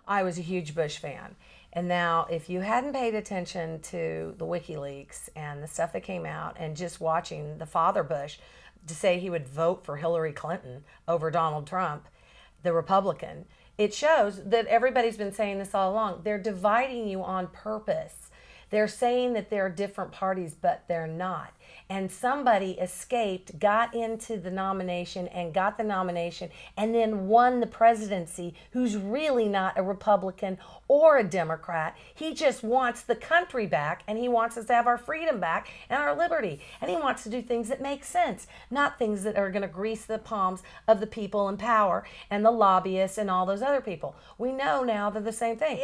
I was a huge Bush fan. And now, if you hadn't paid attention to the WikiLeaks and the stuff that came out, and just watching the father Bush to say he would vote for Hillary Clinton over Donald Trump, the Republican, it shows that everybody's been saying this all along. They're dividing you on purpose. They're saying that they're different parties, but they're not. And somebody escaped, got into the nomination and got the nomination, and then won the presidency, who's really not a Republican or a Democrat. He just wants the country back, and he wants us to have our freedom back and our liberty. And he wants to do things that make sense, not things that are going to grease the palms of the people in power and the lobbyists and all those other people. We know now they're the same thing.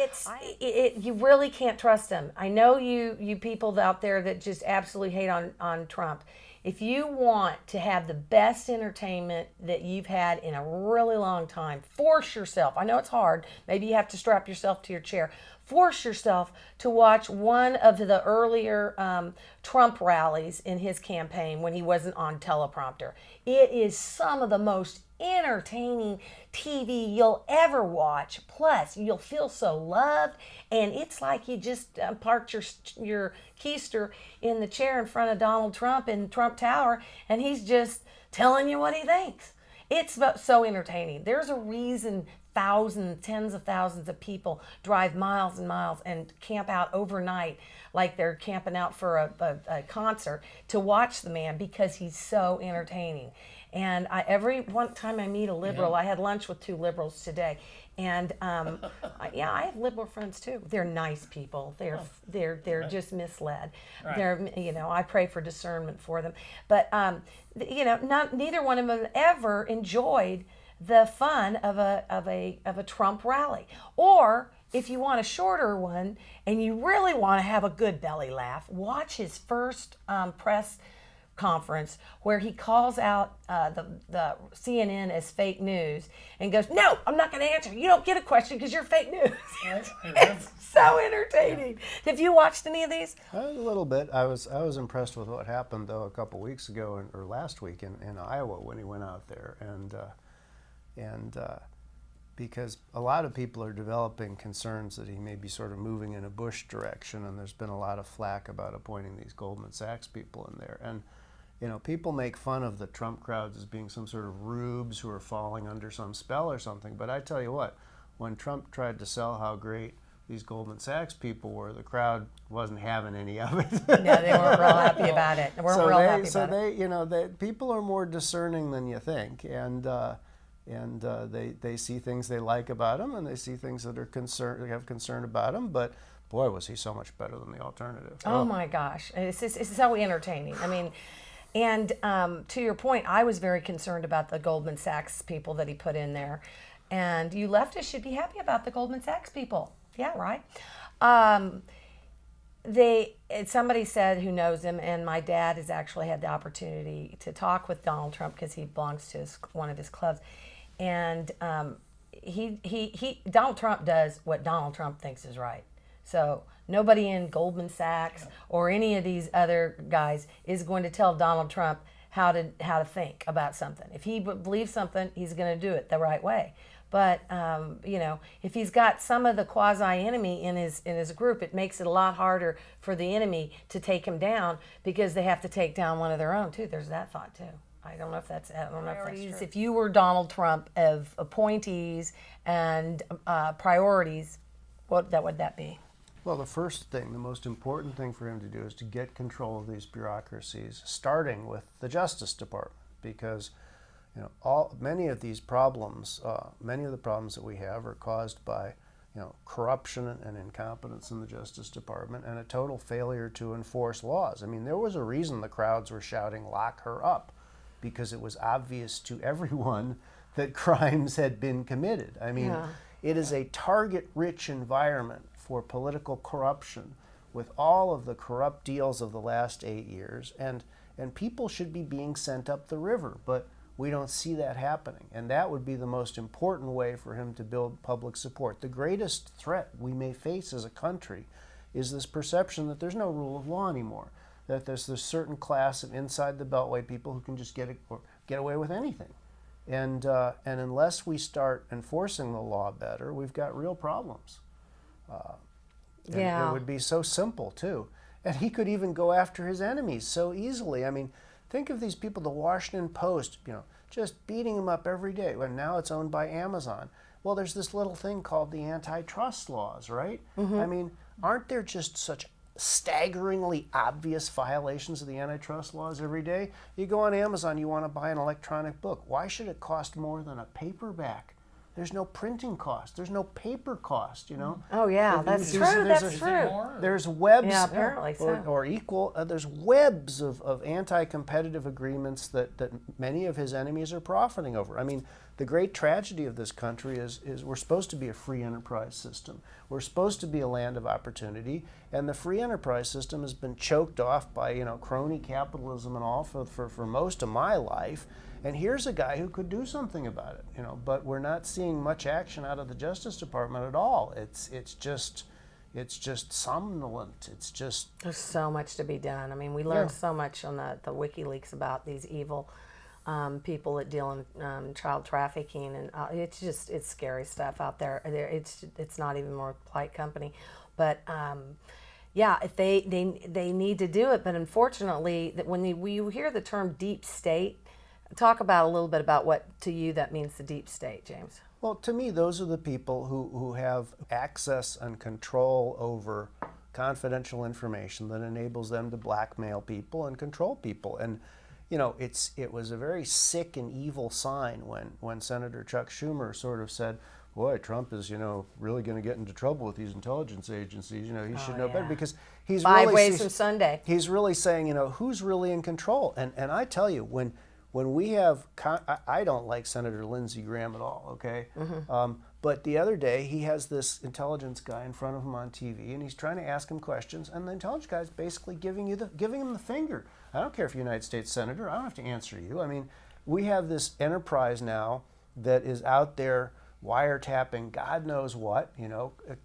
You really can't trust them. I know you people out there that just absolutely hate on Trump. If you want to have the best entertainment that you've had in a really long time, force yourself. I know it's hard. Maybe you have to strap yourself to your chair. Force yourself to watch one of the earlier Trump rallies in his campaign when he wasn't on teleprompter. It is some of the most entertaining TV you'll ever watch. Plus, you'll feel so loved, and it's like you just parked your keister in the chair in front of Donald Trump in Trump Tower, and he's just telling you what he thinks. It's so entertaining. There's a reason thousands, tens of thousands of people drive miles and miles and camp out overnight like they're camping out for a concert to watch the man, because he's so entertaining. And every one time I meet a liberal, I had lunch with 2 liberals today, and I have liberal friends too. They're nice people. They're just misled. Right. I pray for discernment for them, but neither one of them ever enjoyed the fun of a Trump rally. Or if you want a shorter one and you really want to have a good belly laugh, watch his first press conference where he calls out the CNN as fake news and goes, "No, I'm not going to answer. You don't get a question because you're fake news." It's so entertaining. Have you watched any of these? A little bit. I was impressed with what happened though a couple weeks ago or last week in Iowa when he went out there, and because a lot of people are developing concerns that he may be sort of moving in a Bush direction, and there's been a lot of flack about appointing these Goldman Sachs people in there. And people make fun of the Trump crowds as being some sort of rubes who are falling under some spell or something. But I tell you what, when Trump tried to sell how great these Goldman Sachs people were, the crowd wasn't having any of it. No, they weren't real happy about it. People are more discerning than you think, and they see things they like about him, and they see things that they have concern about him. But boy, was he so much better than the alternative. Oh my gosh, it's so entertaining. I mean, and to your point, I was very concerned about the Goldman Sachs people that he put in there, and you leftists should be happy about the Goldman Sachs people. Yeah, right. Somebody said who knows him, and my dad has actually had the opportunity to talk with Donald Trump because he belongs to one of his clubs, and Donald Trump does what Donald Trump thinks is right. So nobody in Goldman Sachs or any of these other guys is going to tell Donald Trump how to think about something. If he believes something, he's going to do it the right way. But if he's got some of the quasi-enemy in his group, it makes it a lot harder for the enemy to take him down, because they have to take down one of their own too. There's that thought too. I don't know if that's true. If you were Donald Trump, of appointees and priorities, what would that be? Well, the most important thing for him to do is to get control of these bureaucracies, starting with the Justice Department, because many of the problems that we have are caused by corruption and incompetence in the Justice Department and a total failure to enforce laws. I mean, there was a reason the crowds were shouting, "Lock her up," because it was obvious to everyone that crimes had been committed. I mean, it is a target-rich environment for political corruption, with all of the corrupt deals of the last 8 years, and people should be being sent up the river, but we don't see that happening, and that would be the most important way for him to build public support. The greatest threat we may face as a country is this perception that there's no rule of law anymore, that there's this certain class of inside the Beltway people who can just get away with anything. And unless we start enforcing the law better, we've got real problems. And Yeah. it would be so simple too. And he could even go after his enemies so easily. I mean, think of these people, the Washington Post, just beating him up every day. And now it's owned by Amazon. Well, there's this little thing called the antitrust laws, right? I mean, aren't there just such staggeringly obvious violations of the antitrust laws every day? You go on Amazon, you want to buy an electronic book. Why should it cost more than a paperback? There's no printing cost. There's no paper cost, Oh, yeah, that's true. That's true. There's webs, Yeah, apparently so. or equal. There's webs of anti-competitive agreements that many of his enemies are profiting over. I mean, the great tragedy of this country is we're supposed to be a free enterprise system. We're supposed to be a land of opportunity, and the free enterprise system has been choked off by crony capitalism and all for most of my life. And here's a guy who could do something about it, but we're not seeing much action out of the Justice Department at all. It's just somnolent. It's just, there's so much to be done. I mean, we learned so much on the WikiLeaks about these evil people that deal in child trafficking, and it's scary stuff out there. It's not even more polite company, but yeah, if they need to do it. But unfortunately, that when you hear the term deep state, talk about a little bit about what to you that means the deep state, James. Well, to me, those are the people who have access and control over confidential information that enables them to blackmail people and control people. And it was a very sick and evil sign when Senator Chuck Schumer sort of said, boy, Trump is, really going to get into trouble with these intelligence agencies. He should know better, because he's Five ways from Sunday. He's really saying, who's really in control? And I tell you, when we have, I don't like Senator Lindsey Graham at all, okay? But the other day, he has this intelligence guy in front of him on TV, and he's trying to ask him questions, and the intelligence guy's basically giving him the finger. I don't care if you're a United States Senator, I don't have to answer you. I mean, we have this enterprise now that is out there wiretapping God knows what,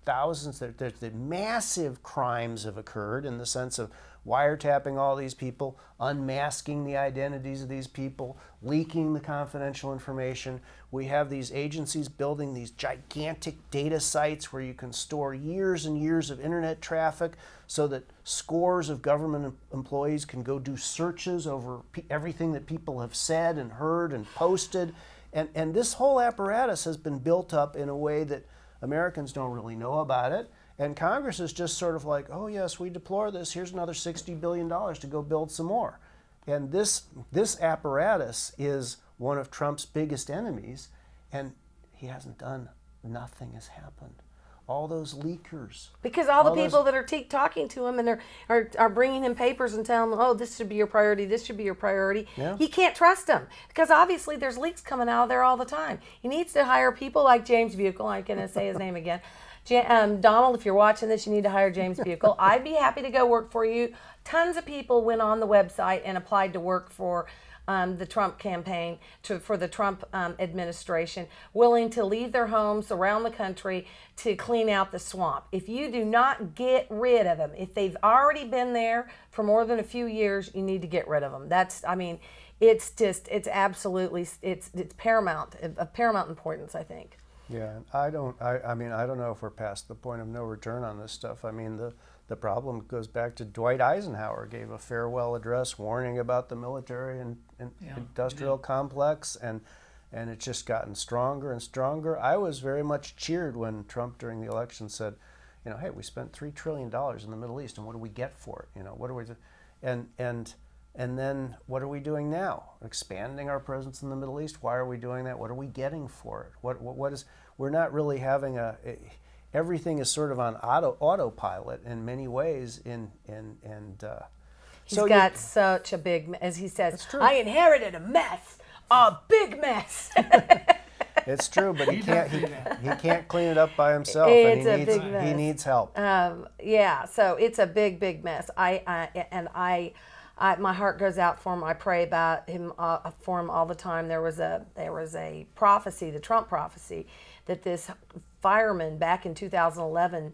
thousands, the massive crimes have occurred in the sense of wiretapping all these people, unmasking the identities of these people, leaking the confidential information. We have these agencies building these gigantic data sites where you can store years and years of internet traffic so that scores of government employees can go do searches over everything that people have said and heard and posted. And this whole apparatus has been built up in a way that Americans don't really know about it. And Congress is just sort of like, oh yes, we deplore this, here's another $60 billion to go build some more. And this apparatus is one of Trump's biggest enemies, and he hasn't done, nothing has happened. All those leakers. Because all the people that are talking to him and are bringing him papers and telling him, oh, this should be your priority, this should be your priority. Yeah. He can't trust them because obviously there's leaks coming out of there all the time. He needs to hire people like James Buchal. I'm going to say his name again. Donald, if you're watching this, you need to hire James Buchal. I'd be happy to go work for you. Tons of people went on the website and applied to work for the Trump campaign, for the Trump administration, willing to leave their homes around the country to clean out the swamp. If you do not get rid of them, if they've already been there for more than a few years, you need to get rid of them. It's absolutely, it's paramount, of paramount importance, I think. Yeah, I don't know if we're past the point of no return on this stuff. I mean, the problem goes back to Dwight Eisenhower gave a farewell address warning about the military and industrial complex, and it's just gotten stronger and stronger. I was very much cheered when Trump during the election said, hey, we spent $3 trillion in the Middle East, and what do we get for it? What do we do? And then what are we doing now? Expanding our presence in the Middle East? Why are we doing that? What are we getting for it? What is? We're not really having everything is sort of on autopilot in many ways. He's got such a big, as he says, I inherited a mess, a big mess. It's true, but he can't clean it up by himself, it's and big mess. He needs help. So it's a big mess. My heart goes out for him. I pray about him for him all the time. There was a prophecy, the Trump prophecy, that this fireman back in 2011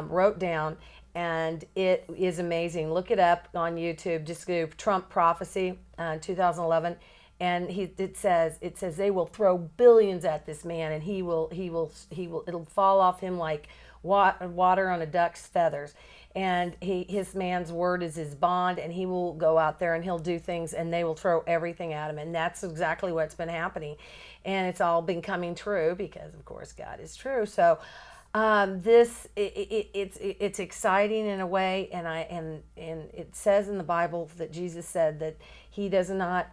wrote down, and it is amazing. Look it up on YouTube. Just go Trump prophecy 2011, and it says they will throw billions at this man, and it'll fall off him like water on a duck's feathers. And his man's word is his bond, and he will go out there and he'll do things, and they will throw everything at him. And that's exactly what's been happening, and it's all been coming true because, of course, God is true. So it's exciting in a way, and it says in the Bible that Jesus said that He does not.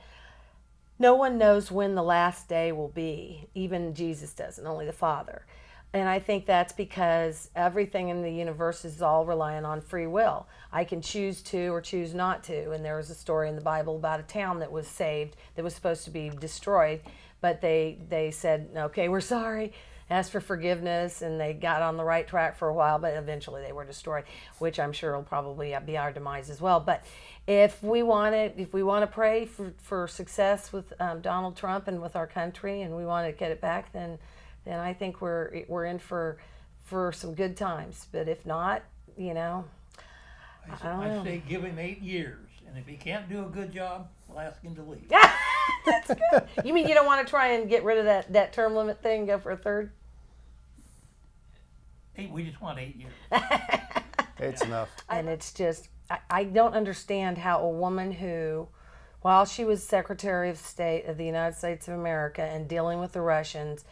No one knows when the last day will be. Even Jesus doesn't, only the Father. And I think that's because everything in the universe is all relying on free will. I can choose to or choose not to. And there was a story in the Bible about a town that was saved that was supposed to be destroyed, but they said, okay, we're sorry, asked for forgiveness, and they got on the right track for a while, but eventually they were destroyed, which I'm sure will probably be our demise as well. But if we want to pray for success with Donald Trump and with our country, and we want to get it back, then I think we're in for some good times. But if not, I don't know. I say give him 8 years, and if he can't do a good job, we'll ask him to leave. That's good. You mean you don't want to try and get rid of that term limit thing, go for a third? We just want 8 years. 8's enough. And it's just, I don't understand how a woman who, while she was Secretary of State of the United States of America and dealing with the Russians,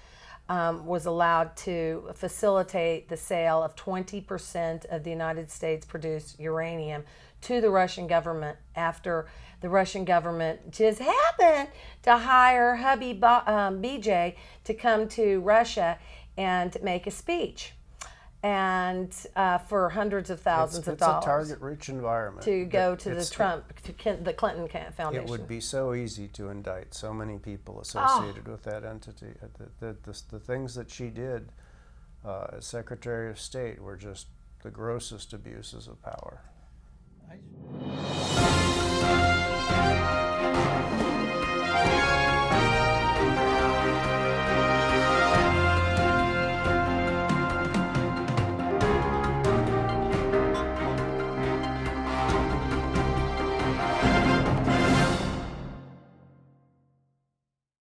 was allowed to facilitate the sale of 20% of the United States produced uranium to the Russian government after the Russian government just happened to hire hubby BJ to come to Russia and make a speech, and for hundreds of thousands of dollars. It's a target-rich environment. To go to the Clinton Foundation. It would be so easy to indict so many people associated with that entity. The things that she did as Secretary of State were just the grossest abuses of power.